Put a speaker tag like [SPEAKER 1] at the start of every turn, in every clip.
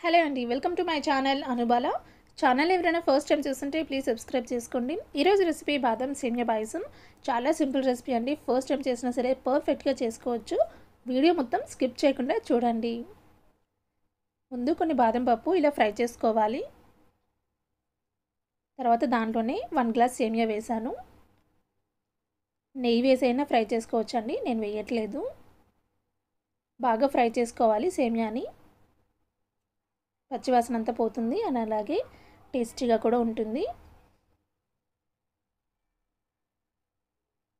[SPEAKER 1] Hello అండి, welcome to my channel Anubala. Channel ఎవరైనా first time చూస్తుంటే ప్లీజ్ సబ్స్క్రైబ్ చేసుకోండి. ఈరోజు రెసిపీ బాదం సేమియా పాయసం. చాలా సింపుల్ రెసిపీ అండి. ఫస్ట్ టైం చేసినా సరే పర్ఫెక్ట్గా చేసుకోవచ్చు. వీడియో మొత్తం స్కిప్ చేయకుండా చూడండి. ముందు కొన్ని బాదం పప్పు ఇలా ఫ్రై చేసుకోవాలి. తర్వాత దాంట్లోనే 1 గ్లాస్ సేమియా వేసాను. నెయ్యి వేసైనా ఫ్రై చేసుకోవచ్చు అండి, నేను వేయట్లేదు. బాగా ఫ్రై చేసుకోవాలి సేమియాని. పచ్చివాసన అంతా పోతుంది అని అలాగే టేస్టీగా కూడా ఉంటుంది.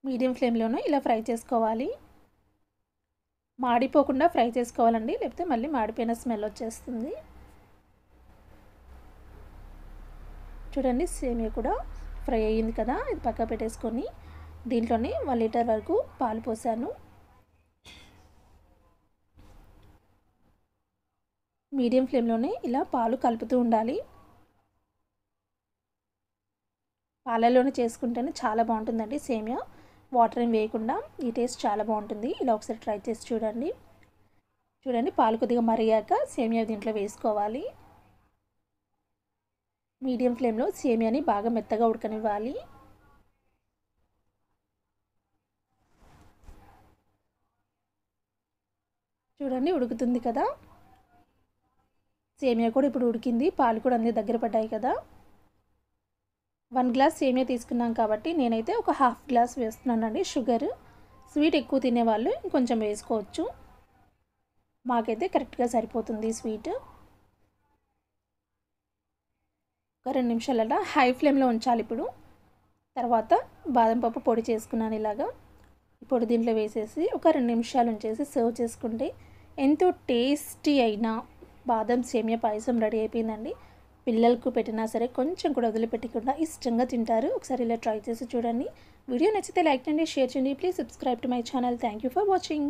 [SPEAKER 1] మీడియం ఫ్లేమ్లోనే ఇలా ఫ్రై చేసుకోవాలి. మాడిపోకుండా ఫ్రై చేసుకోవాలండి, లేకపోతే మళ్ళీ మాడిపోయిన స్మెల్ వచ్చేస్తుంది. చూడండి, సేమియా కూడా ఫ్రై అయ్యింది కదా. ఇది పక్క పెట్టేసుకొని దీంట్లోనే 1 లీటర్ వరకు పాలు పోసాను. మీడియం ఫ్లేమ్లోనే ఇలా పాలు కలుపుతూ ఉండాలి. పాలలోనే చేసుకుంటేనే చాలా బాగుంటుందండి సేమియా. వాటర్ ఏం వేయకుండా ఈ టేస్ట్ చాలా బాగుంటుంది. ఇలా ఒకసారి ట్రై చేసి చూడండి. పాలు కొద్దిగా మరిగాక సేమియా దీంట్లో వేసుకోవాలి. మీడియం ఫ్లేమ్లో సేమియాని బాగా మెత్తగా ఉడకనివ్వాలి. చూడండి, ఉడుకుతుంది కదా. సేమియా కూడా ఇప్పుడు ఉడికింది. పాలు కూడా అన్నీ దగ్గర పడ్డాయి కదా. 1 గ్లాస్ సేమియా తీసుకున్నాం కాబట్టి నేనైతే ఒక ½ గ్లాస్ వేస్తున్నానండి షుగర్. స్వీట్ ఎక్కువ తినేవాళ్ళు ఇంకొంచెం వేసుకోవచ్చు. మాకైతే కరెక్ట్గా సరిపోతుంది స్వీట్. ఒక 2 నిమిషాల హై ఫ్లేమ్లో ఉంచాలి. ఇప్పుడు తర్వాత బాదం పప్పు పొడి చేసుకున్నాను. ఇలాగా పొడి దీంట్లో వేసేసి ఒక 2 నిమిషాలు ఉంచేసి సర్వ్ చేసుకుంటే ఎంతో టేస్టీ అయిన బాదం సేమియా పాయసం రెడీ అయిపోయిందండి. పిల్లలకు పెట్టినా సరే కొంచెం కూడా వదిలిపెట్టకుండా ఇష్టంగా తింటారు. ఒకసారి ఇలా ట్రై చేసి చూడండి. వీడియో నచ్చితే లైక్ చేయండి, షేర్ చేయండి. Please subscribe to my channel. Thank you for watching.